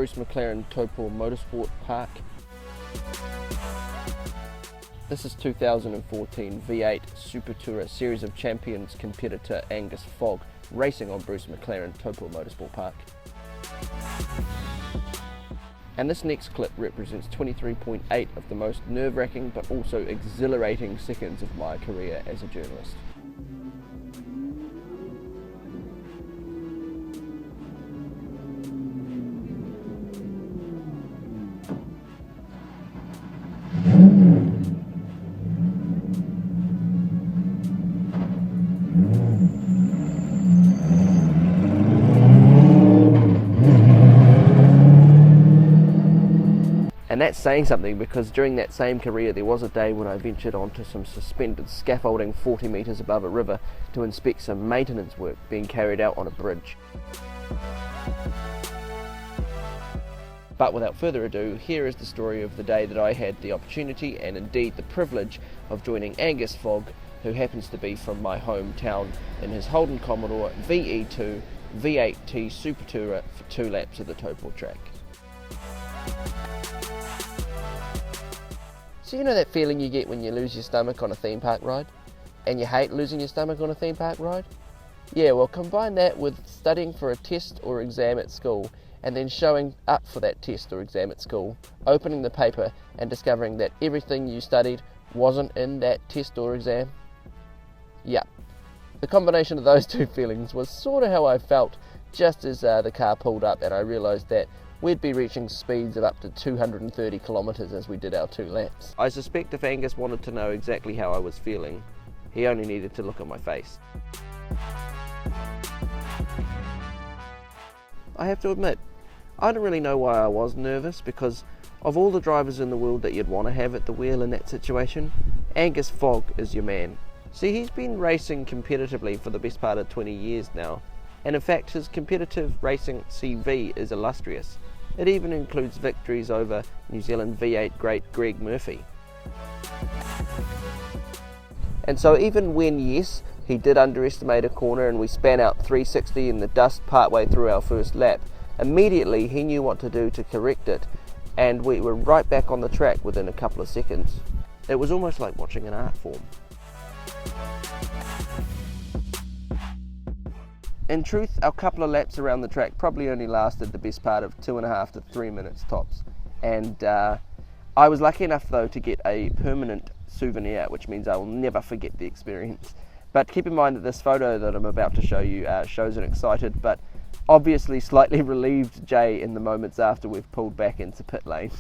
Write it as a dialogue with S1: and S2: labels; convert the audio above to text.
S1: Bruce McLaren Taupo Motorsport Park. This is 2014 V8 Super Tourer Series of Champions competitor Angus Fogg racing on Bruce McLaren Taupo Motorsport Park. And this next clip represents 23.8 of the most nerve-wracking but also exhilarating seconds of my career as a journalist. And that's saying something, because during that same career there was a day when I ventured onto some suspended scaffolding 40 metres above a river to inspect some maintenance work being carried out on a bridge. But without further ado, here is the story of the day that I had the opportunity and indeed the privilege of joining Angus Fogg, who happens to be from my hometown, in his Holden Commodore VE2 V8T Super Tourer for 2 laps of the Taupo track. So you know that feeling you get when you lose your stomach on a theme park ride? And you hate losing your stomach on a theme park ride? Yeah, well, combine that with studying for a test or exam at school and then showing up for that test or exam at school, opening the paper and discovering that everything you studied wasn't in that test or exam. Yeah, the combination of those two feelings was sort of how I felt just as the car pulled up and I realised that we'd be reaching speeds of up to 230 kilometres as we did our 2 laps. I suspect if Angus wanted to know exactly how I was feeling, he only needed to look at my face. I have to admit, I don't really know why I was nervous, because of all the drivers in the world that you'd want to have at the wheel in that situation, Angus Fogg is your man. See, he's been racing competitively for the best part of 20 years now, and in fact his competitive racing CV is illustrious. It even includes victories over New Zealand V8 great Greg Murphy. And so even when, yes, he did underestimate a corner and we span out 360 in the dust partway through our first lap, immediately he knew what to do to correct it, and we were right back on the track within a couple of seconds. It was almost like watching an art form. In truth, our couple of laps around the track probably only lasted the best part of 2.5 to 3 minutes tops, and I was lucky enough though to get a permanent souvenir, which means I will never forget the experience. But keep in mind that this photo that I'm about to show you shows an excited but obviously slightly relieved Jay in the moments after we've pulled back into pit lane.